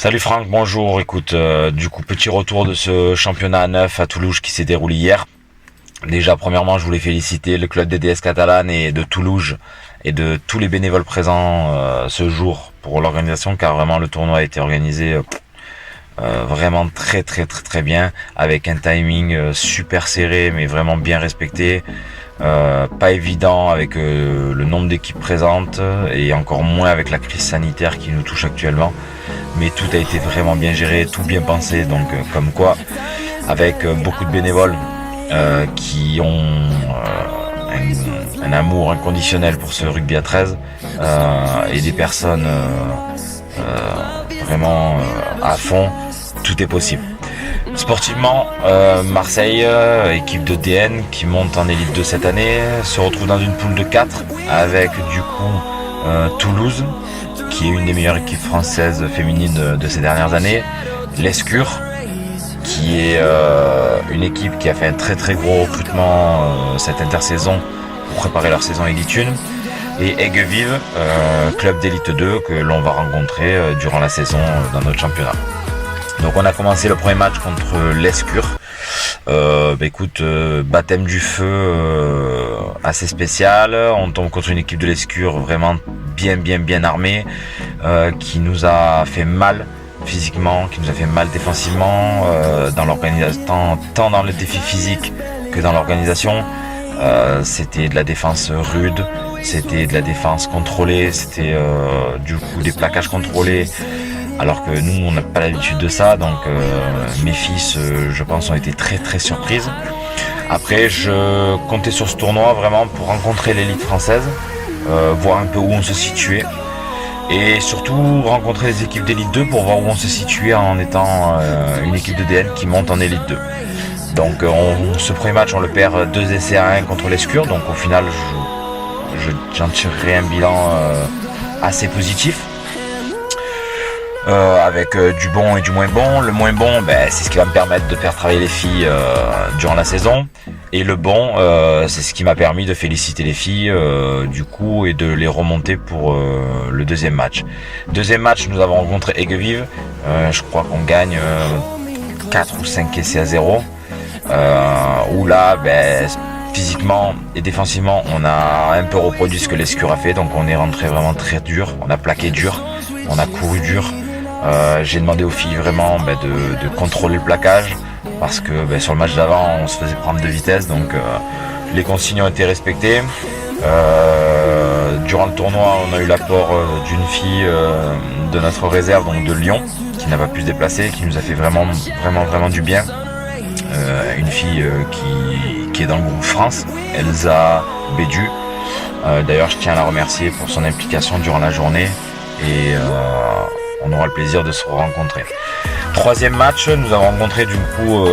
Salut Franck, bonjour. Écoute, du coup, petit retour de ce championnat à 9 à Toulouse qui s'est déroulé hier. Déjà, premièrement, je voulais féliciter le club des DS Catalanes et de Toulouse et de tous les bénévoles présents ce jour pour l'organisation, car vraiment le tournoi a été organisé vraiment très bien, avec un timing super serré mais vraiment bien respecté. Pas évident avec le nombre d'équipes présentes et encore moins avec la crise sanitaire qui nous touche actuellement, mais tout a été vraiment bien géré, tout bien pensé, donc comme quoi avec beaucoup de bénévoles qui ont un amour inconditionnel pour ce rugby à 13 et des personnes vraiment à fond, tout est possible. Sportivement, Marseille, équipe de DN qui monte en élite 2 cette année, se retrouve dans une poule de 4 avec du coup Toulouse, qui est une des meilleures équipes françaises féminines de ces dernières années, l'Escure, qui est une équipe qui a fait un très gros recrutement cette intersaison pour préparer leur saison élite 1, et Aigues-Vives, club d'élite 2 que l'on va rencontrer durant la saison dans notre championnat. Donc on a commencé le premier match contre l'Escure. Écoute, baptême du feu assez spécial. On tombe contre une équipe de l'Escure vraiment bien armée, qui nous a fait mal physiquement, qui nous a fait mal défensivement, dans l'organisation, tant dans le défi physique que dans l'organisation. C'était de la défense rude, c'était de la défense contrôlée, c'était du coup des plaquages contrôlés, alors que nous on n'a pas l'habitude de ça, donc mes fils je pense ont été très surprises. Après, je comptais sur ce tournoi vraiment pour rencontrer l'élite française, voir un peu où on se situait, et surtout rencontrer les équipes d'élite 2 pour voir où on se situait en étant une équipe de DN qui monte en élite 2. Donc ce premier match on le perd 2 essais à 1 contre l'Escure, donc au final j'en tirerai un bilan assez positif. Avec du bon et du moins bon. Le moins bon, c'est ce qui va me permettre de faire travailler les filles durant la saison. Et le bon, c'est ce qui m'a permis de féliciter les filles du coup et de les remonter pour le deuxième match. Deuxième match, nous avons rencontré Aigues-Vives. Je crois qu'on gagne 4 ou 5 essais à 0. Où là, physiquement et défensivement, on a un peu reproduit ce que l'Escure a fait. Donc on est rentré vraiment très dur. On a plaqué dur. On a couru dur. J'ai demandé aux filles vraiment de contrôler le plaquage, parce que sur le match d'avant on se faisait prendre de vitesse, donc les consignes ont été respectées. Durant le tournoi on a eu l'apport d'une fille de notre réserve, donc de Lyon, qui n'a pas pu se déplacer, qui nous a fait vraiment du bien. Une fille qui est dans le groupe France, Elsa Bédu. D'ailleurs je tiens à la remercier pour son implication durant la journée, et on aura le plaisir de se rencontrer. Troisième match, nous avons rencontré du coup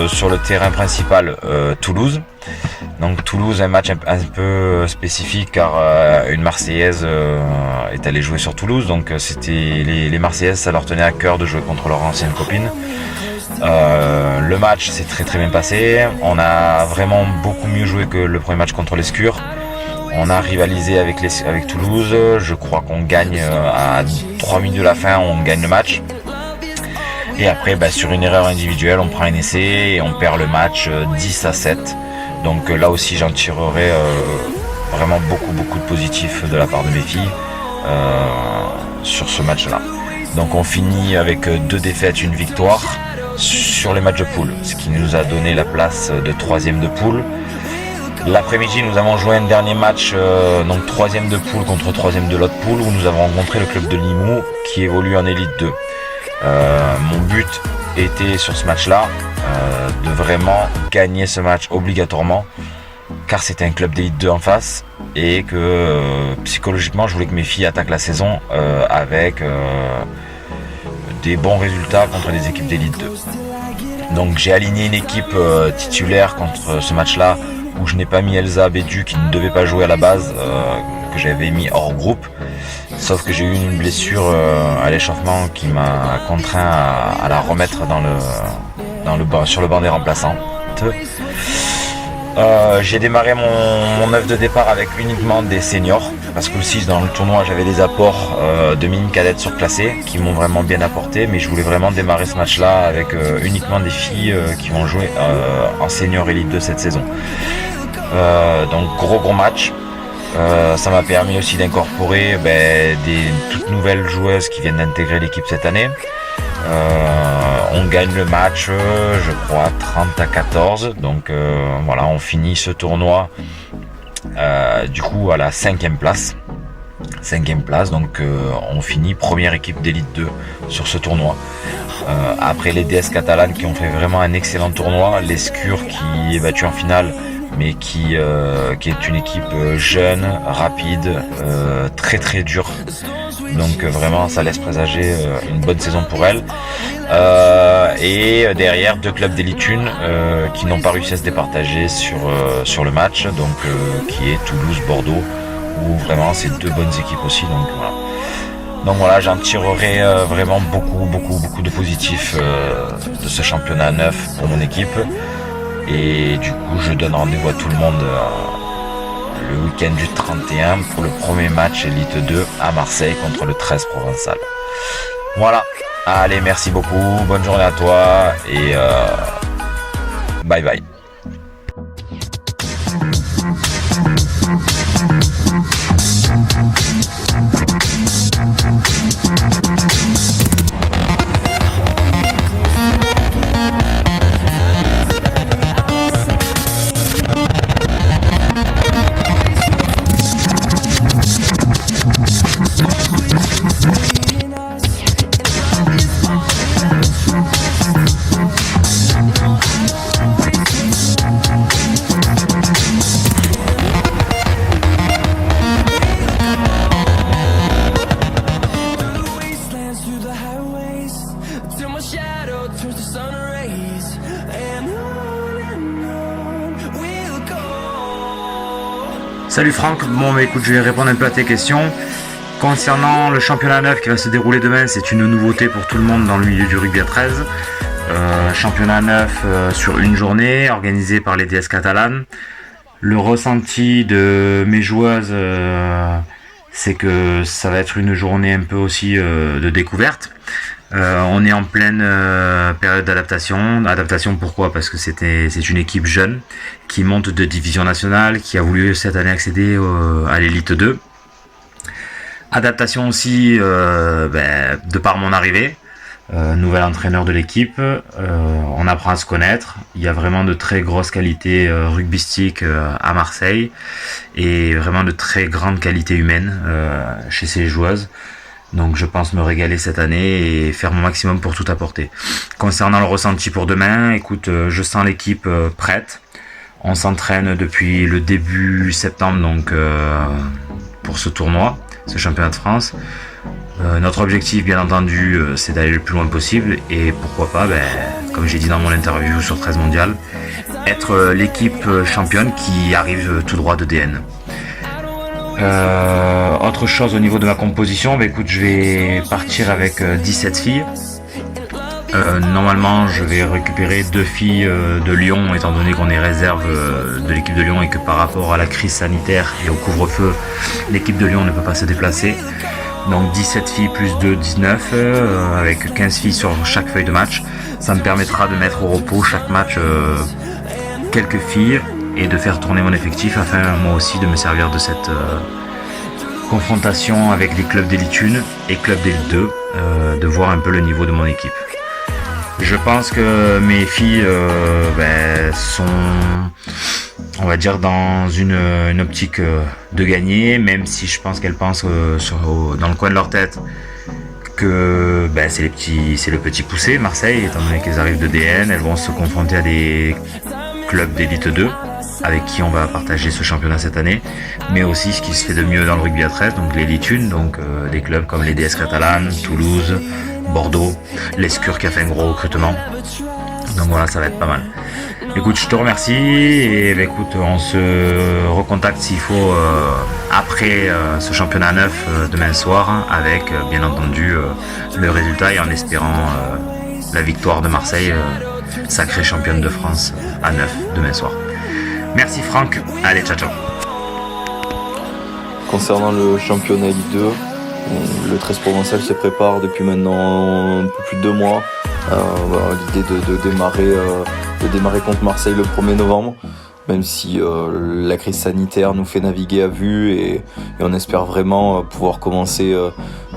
sur le terrain principal Toulouse. Donc Toulouse, un match un peu spécifique, car une Marseillaise est allée jouer sur Toulouse. Donc c'était les Marseillaises, ça leur tenait à cœur de jouer contre leur ancienne copine. Le match s'est très bien passé. On a vraiment beaucoup mieux joué que le premier match contre l'Escure. On a rivalisé avec Toulouse. Je crois qu'on gagne à 3 minutes de la fin, on gagne le match. Et après, sur une erreur individuelle, on prend un essai et on perd le match 10-7. Donc là aussi, j'en tirerai vraiment beaucoup de positifs de la part de mes filles sur ce match-là. Donc on finit avec 2 défaites, 1 victoire sur les matchs de poule, ce qui nous a donné la place de 3e de poule. L'après-midi, nous avons joué un dernier match, donc 3e de poule contre 3e de l'autre poule, où nous avons rencontré le club de Limoux qui évolue en élite 2. Mon but était sur ce match-là de vraiment gagner ce match obligatoirement, car c'était un club d'élite 2 en face, et que psychologiquement je voulais que mes filles attaquent la saison avec des bons résultats contre des équipes d'élite 2. Donc j'ai aligné une équipe titulaire contre ce match-là, où je n'ai pas mis Elsa Bédu, qui ne devait pas jouer à la base, que j'avais mis hors groupe, sauf que j'ai eu une blessure à l'échauffement qui m'a contraint à la remettre sur le banc des remplaçants. J'ai démarré mon œuvre de départ avec uniquement des seniors, parce que aussi dans le tournoi j'avais des apports de mini cadettes surclassées qui m'ont vraiment bien apporté, mais je voulais vraiment démarrer ce match-là avec uniquement des filles qui vont jouer en senior élite de cette saison. Donc gros match. Ça m'a permis aussi d'incorporer des toutes nouvelles joueuses qui viennent d'intégrer l'équipe cette année. On gagne le match, je crois 30-14. Donc voilà, on finit ce tournoi du coup à la 5e place. 5e place, donc on finit première équipe d'élite 2 sur ce tournoi. Après les DS catalanes qui ont fait vraiment un excellent tournoi, l'Escure qui est battue en finale, mais qui est une équipe jeune, rapide, très dure. Donc vraiment ça laisse présager une bonne saison pour elle. Et derrière 2 clubs d'élite 1 qui n'ont pas réussi à se départager sur le match, donc qui est Toulouse-Bordeaux, où vraiment c'est 2 bonnes équipes aussi. Donc voilà, j'en tirerai vraiment beaucoup de positifs de ce championnat 9 pour mon équipe. Et du coup, je donne rendez-vous à tout le monde le week-end du 31 pour le premier match Elite 2 à Marseille contre le 13 Provençal. Voilà, allez, merci beaucoup, bonne journée à toi et bye bye. Salut Franck, bon écoute, je vais répondre un peu à tes questions. Concernant le championnat 9 qui va se dérouler demain, c'est une nouveauté pour tout le monde dans le milieu du rugby à 13. Championnat 9 sur une journée, organisé par les DS catalanes. Le ressenti de mes joueuses, c'est que ça va être une journée un peu aussi de découverte. On est en pleine période d'adaptation. Adaptation pourquoi ? Parce que c'est une équipe jeune qui monte de division nationale, qui a voulu cette année accéder à l'élite 2. Adaptation aussi de par mon arrivée. Nouvel entraîneur de l'équipe, on apprend à se connaître. Il y a vraiment de très grosses qualités rugbystiques à Marseille et vraiment de très grandes qualités humaines chez ces joueuses. Donc je pense me régaler cette année et faire mon maximum pour tout apporter. Concernant le ressenti pour demain, écoute, je sens l'équipe prête. On s'entraîne depuis le début septembre donc pour ce tournoi, ce championnat de France. Notre objectif bien entendu c'est d'aller le plus loin possible et pourquoi pas, comme j'ai dit dans mon interview sur 13 Mondial, être l'équipe championne qui arrive tout droit de DN. Autre chose au niveau de ma composition, écoute, je vais partir avec 17 filles. Normalement je vais récupérer 2 filles de Lyon étant donné qu'on est réserve de l'équipe de Lyon et que par rapport à la crise sanitaire et au couvre-feu l'équipe de Lyon ne peut pas se déplacer. Donc 17 filles plus 2, 19 avec 15 filles sur chaque feuille de match. Ça me permettra de mettre au repos chaque match quelques filles et de faire tourner mon effectif afin moi aussi de me servir de cette confrontation avec les clubs d'élite 1 et clubs d'élite 2, de voir un peu le niveau de mon équipe. Je pense que mes filles sont, on va dire, dans une optique de gagner, même si je pense qu'elles pensent dans le coin de leur tête que c'est le petit poussé Marseille, étant donné qu'elles arrivent de DN, elles vont se confronter à des clubs d'élite 2 avec qui on va partager ce championnat cette année, mais aussi ce qui se fait de mieux dans le rugby à 13, donc l'élite 1, donc des clubs comme les DS catalanes, Toulouse, Bordeaux, l'Escure qui a fait un gros recrutement. Donc voilà, ça va être pas mal. Écoute, je te remercie et écoute, on se recontacte s'il faut après ce championnat 9 demain soir avec bien entendu le résultat et en espérant la victoire de Marseille, sacrée championne de France à 9 demain soir. Merci Franck, allez ciao ciao. Concernant le championnat Ligue 2, le 13 provençal se prépare depuis maintenant un peu plus de 2 mois. L'idée de démarrer contre Marseille le 1er novembre, même si la crise sanitaire nous fait naviguer à vue et on espère vraiment pouvoir commencer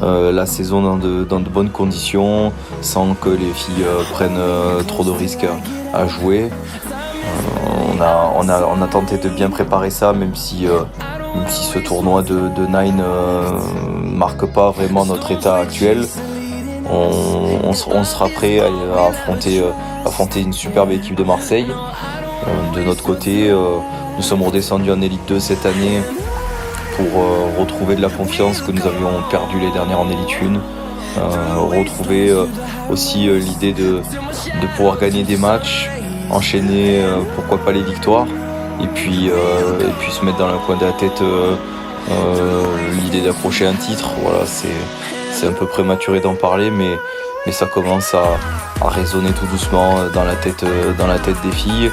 la saison dans de bonnes conditions, sans que les filles prennent trop de risques à jouer. On a tenté de bien préparer ça, même si ce tournoi de Nine marque pas vraiment notre état actuel. On sera prêt à affronter une superbe équipe de Marseille. De notre côté, nous sommes redescendus en Elite 2 cette année pour retrouver de la confiance que nous avions perdue les dernières en Elite 1. Retrouver aussi l'idée de pouvoir gagner des matchs, enchaîner pourquoi pas les victoires, et puis se mettre dans le coin de la tête l'idée d'approcher un titre. Voilà, c'est un peu prématuré d'en parler, mais ça commence à résonner tout doucement dans la tête des filles.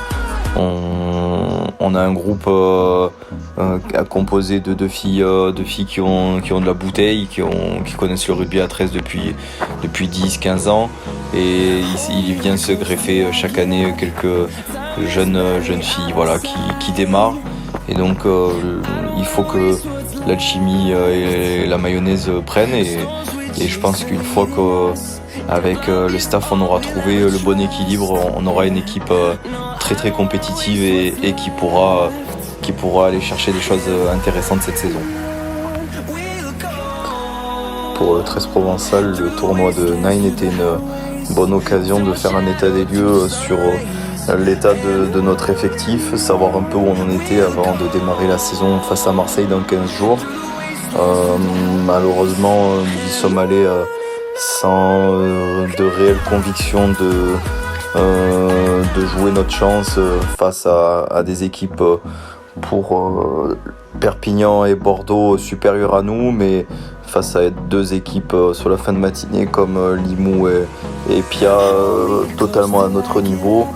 On a un groupe composé de filles qui ont de la bouteille, qui connaissent le rugby à 13 depuis 10-15 ans, et il vient se greffer chaque année quelques jeunes filles, voilà, qui démarrent, et donc il faut que l'alchimie et la mayonnaise prennent, et je pense qu'une fois qu'avec le staff on aura trouvé le bon équilibre, on aura une équipe très très compétitive et qui pourra aller chercher des choses intéressantes cette saison. Pour le 13 provençal, le tournoi de Nine était une bonne occasion de faire un état des lieux sur l'état de notre effectif, savoir un peu où on en était avant de démarrer la saison face à Marseille dans 15 jours. Malheureusement, nous y sommes allés sans de réelle conviction de jouer notre chance face à des équipes pour Perpignan et Bordeaux supérieures à nous, mais face à deux équipes sur la fin de matinée comme Limoux et Pia totalement à notre niveau.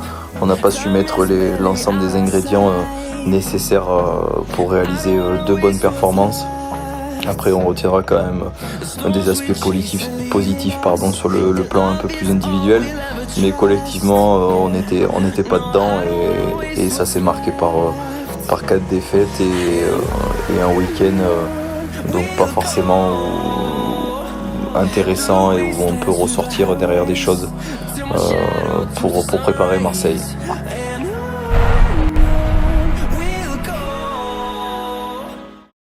On n'a pas su mettre l'ensemble des ingrédients nécessaires pour réaliser de bonnes performances. Après, on retiendra quand même des aspects positifs sur le plan un peu plus individuel, mais collectivement on n'était pas dedans, et ça s'est marqué par 4 défaites et un week-end donc pas forcément intéressant, et où on peut ressortir derrière des choses pour préparer Marseille.